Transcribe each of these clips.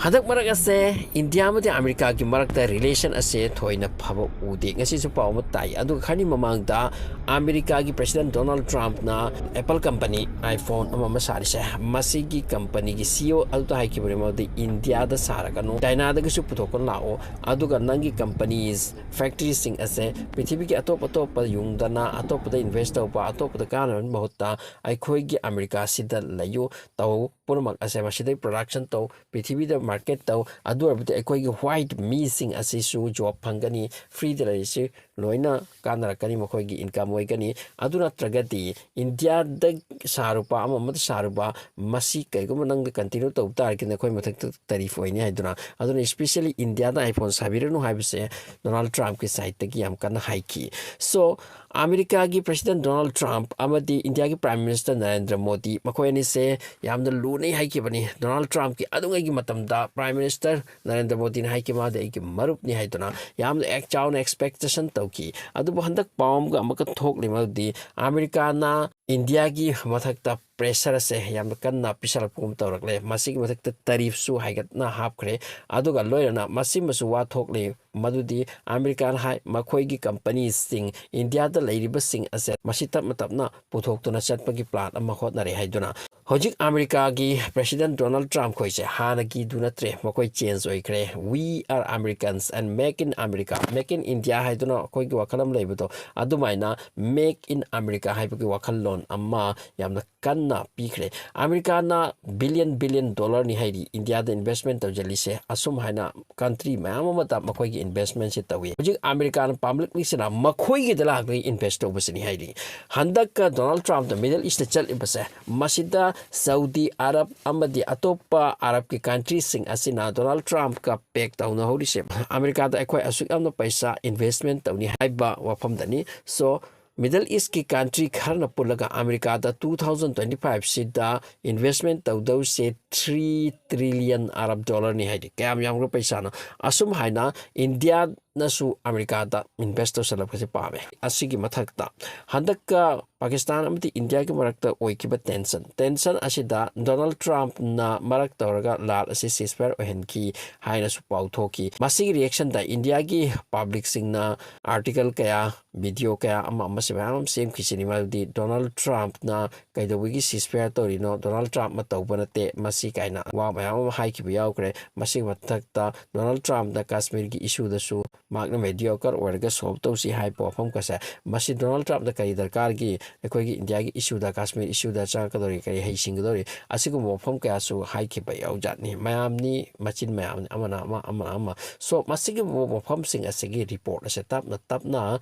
Hadak marak ase India mati America ki marak ta relation ase thoina phaba ude ngasi su paw ma tai adu khani mamang da America ki President Donald Trump na Apple company iPhone ama masari se masi ki company ki CEO alto hai ki brema de India da sara kanu China da su puthok kon lao adu ga nangi companies factory sing ase prithibi ki atop pa yung dana atop da investor pa atop da kanan mahutta ai khoi gi America sida layu taw purmak ase masidai production taw prithibi da market taw adu abte ekoi gi white missing asisu job phangani free da isi loina kanara kani mkhoi gi income oi kani aduna tragati India da sarupa ama sarupa masi kai go nang continue taw tar kin khoi mathak tarif oi ni haiduna aduna especially India da iPhone sabiranu haibse Donald Trump ki side ta gi am kana haiki so America ki President Donald Trump amadi India ki Prime Minister Narendra Modi makhoi ni se yamna lunei haiki bani Donald Trump ki adungai gi matamda Prime Minister Narendra Modi na haiki ma de ki marup ni haiduna yamna ek chaun expectation tauki adu handak paum ga amaka thok lima di America na India ki mathakta pressure se yamna kanna pisal pum tawrakle masi ki mathakta tarif su haigat na hap khre adu ga loirana masi masu wa thok le madudi American hai makhoi gi companies sing India da leiriba sing ase masita matapna puthok tuna chatpagi plan ama hotna re haiduna hojik America gi President Donald Trump khoi se hana gi duna tre makoi change oi kre we are Americans and make in America make in India haiduna khoi gi wakalam leibuto adumaina make in America haibagi wakal lon amma yamna kanna pikre America na billion dollar ni haidi India da investment taw jali se asum haina country mayam mata makoi gi investment se tawi hojik America na public ni sina makhoi gi dala gi invest over sini haidi handak Donald Trump the Middle East chal ibase masida Saudi Arab amadi atopa Arab ki countries sing asina Donald Trump ka pek taw na hori se America da ekwai asuk amna paisa investment taw ni haiba wafam dani so Middle East ki country kharna pulaga America da 2025 sida investment taw daw se 3 trillion Arab dollar ni haidi kayam yang ro paisa na asum haina India nasu America da investor salap kasi pame asigi mathakta handaka Pakistan amati India ki marakta oikiba tension asida Donald Trump na marakta oraga lal asi ceasefire ohen ki haina su pau thoki masigi reaction da India ki public sing na article kaya video kaya ama sibam same kisini ma di Donald Trump na kaidawigi ceasefire tori no Donald Trump ma tawbanate masi kaina wa mayam hai ki biyaw kre masi mathakta Donald Trump da Kashmir ki issue da su magna mediocre orga solve to si high perform kasa masi Donald Trump da kai darkar gi ekoi gi India gi issue da Kashmir issue da cha kadori kai hai singdori asigu perform kaya su high ki bayaw jatni mayam ni machin mayam ama so masi gi perform sing asigi report ase tap na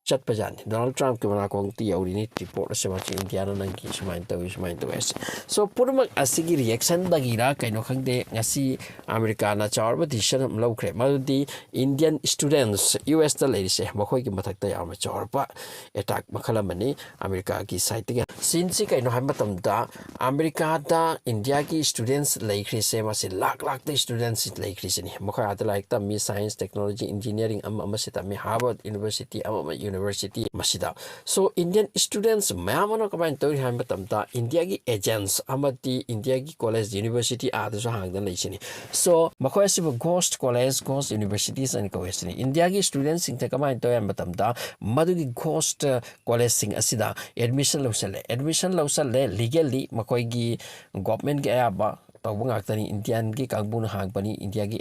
chat pajan Donald Trump ke mana kong ti yauri ni report se machi India na nang ki sumain to es so purmak asigi reaction bagira kaino khangde ngasi America na chawba decision lawkre maldi Indian students US ta lei se makhoi ki mathak ta yama chawba attack makhalamani America ki side ge since kaino ha matam da America da India ki students lei khri se masi lakh ta students lei khri se ni makhoi ata like ta mi science technology engineering amma se ta mi Harvard University amma University masida so Indian students mayamano kabain tori ham batamta India gi agents amati India gi college university adaso hangdan leisini so makhoi sibu ghost college ghost universities and coesini India gi students sing kabain tori ham batamta madu gi ghost college sing asida admission lawsale legally makhoi gi government gi aba tawbang aktani Indian gi kangbun hangbani India gi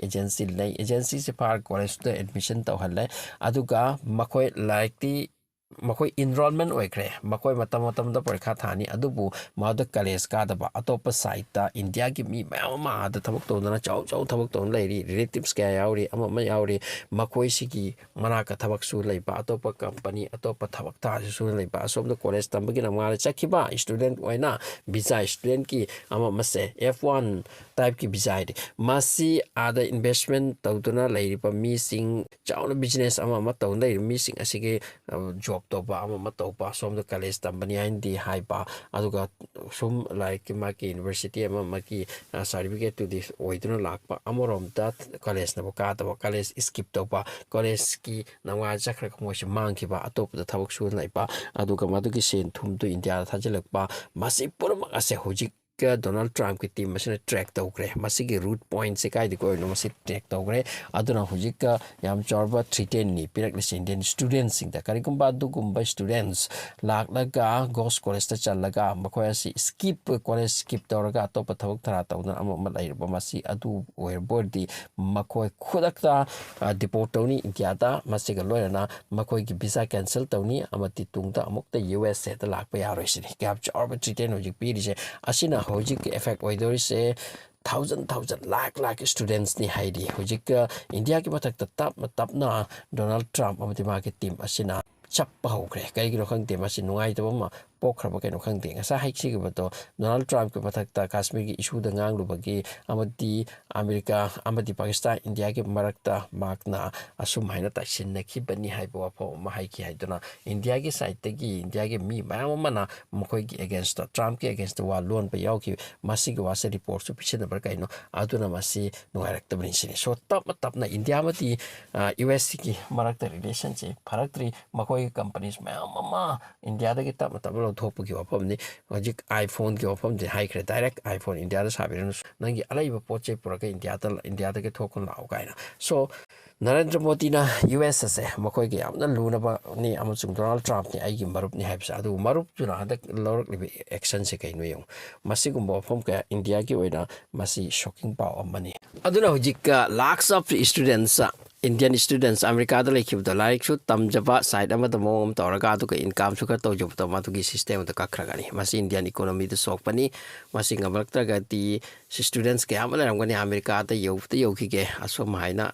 agency se par college to admission tawhalle aduga makhoi likely makhoi enrollment oikre makhoi matam da parikha thani adubu mauda college ka da ba atopa site ta India gi mi ma da thabak to na chau thabak to leiri relatives ka yauri ama yauri makhoi sigi mana ka thabak su leiba atopa company atopa thabak ta su leiba som da college tambagi na mala chakhiba student oina visa student ki ama mase F1 type ki visa ide masi ada investment tawduna leiriba mi sing chawna business ama taw leiri mi sing asigi job toba ama matoba som the college tambani indi haiba aduga sum like maki university ama maki certificate to this oiduna lakpa amorom that college na boka ta college skip toba college ki nawa jakra kmosh mangki ba atop da thabak su laiba aduga madugi sen thum to India thajilakpa masi purma ase hojik Donald Trump की team machine track तौग्रे मसीगी route point से कायदे कोई no मसी track तौग्रे अदुना हुजिक याम चौरबा थ्रीटेन नि पिरक लिस Indian students सिंग दा करिगुम्बा दुगुम्बा students लाखलगा गोस college ता चलगा मखोय असि स्किप कॉलेज स्किप तौरगा अतोप थबक थरा तौदन अम लाइरबा मसी अदु ओयर बोर्डी मखोय खुदकता डिपोर्ट तौनी इंडिया दा मसीगा लोयना मखोय की वीजा कैंसिल तौनी अमति तुंगदा अमुक्ता USA दा लाकपा यारोइसिनी गैप चौरबा थ्रीटेन हुजिक पिरिसे असिना हुजिक effect ओइदोरिसे thousand lakh students ni haidi hujik India ki mathak tap na Donald Trump amati ma ki team asina chappa hokre kai gi khang te ma sin nuai to ma pokhraba kai no khang te nga sa haik si gi to Donald Trump ki mathak ta Kashmir gi issue da ngang lu bagi amati America amati Pakistan India ki marakta makna asum haina ta sin na ki bani hai bo pho ma hai ki hai dona India ki side te gi India ki mi ma mana mokoi gi against Trump ki against wa lon pa yaw ki masi gi wa se report su piche da bar kai no aduna masi nuai rak ta bani sin so tap na India mati US ki marakta relationship pharak tri makoi companies mama India da ki tap thop ki wapam ni hojik iPhone ki wapam de high credit direct iPhone India da sabiran nangi alai ba poche pura India da ki thokon lau kaina so Narendra Modi na US se makoi ki amna luna ba ni amusung Donald Trump ni ai gi marup ni haibsa adu marup juna hadak lorok ni action se kai no yung masi gum wapam ka India ki oina masi shocking pa amani aduna hojik lakhs of students Indian students America da lekib da like shoot tamjaba side ama da mom toraga to ka income su ka to job to ma to gi system da ka khragani masi Indian economy da sok pani masi ngamak ta ga ti students ke amala ram gani America da yo ki ge asom haina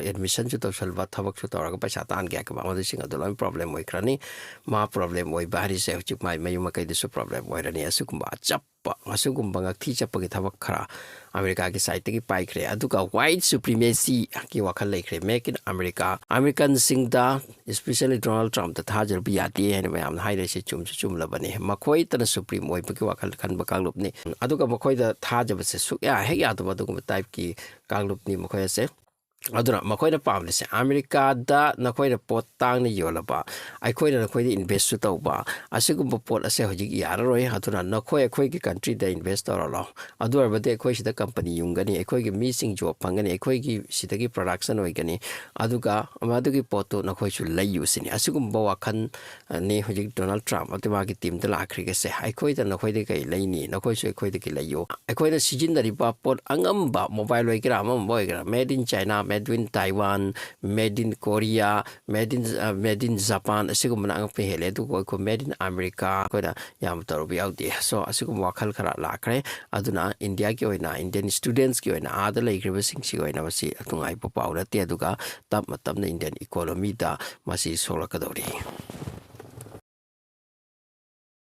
admission su to salwa thabak su toraga paisa tan ge ka ma da singa da problem oi khrani ma problem oi bari se chuk mai mayu ma kai da su problem oi rani asu kumba chappa asu kumba ngakthi chappa gi thabak khara America ki side ki pai khre aduka white supremacy ki wakhal lai khre make in American sing da especially Donald Trump da thajar bi ati hen mayam hai re se chum la bane makhoi tan supreme oi ki wakhal khan ba kanglup ni aduka makhoi da thajab se su ya he ya da du type ki kanglup ni makhoi se aduna makoina pamle se America da nakoina pot tang ni yolaba aikoina nakoina invest su tauba asigum pot ase hojik yararoi aduna nakoi akoi ki country da invest toralo adu arbade akoi sida company yungani akoi ki missing job pangani akoi ki sida ki production oigani aduga amadu ki pot to nakoi su layu sini asigum wakhan ni hojik Donald Trump atuma ki team da lakhri ke se akoi da nakoi de kai laini nakoi su akoi de ki layo akoi da sijin da riba pot angamba mobile oigra am boigra made in China made in Taiwan, made in Korea, made in Japan. Asigum na ang pehele tu ko made in America. Ko da yam tarubi out there. So asigum wakal kara lakre. Aduna India ki oina Indian students ki oina adala ikribasing si oina masi atungai papaula te aduga tap na Indian economy da masi sola kadori.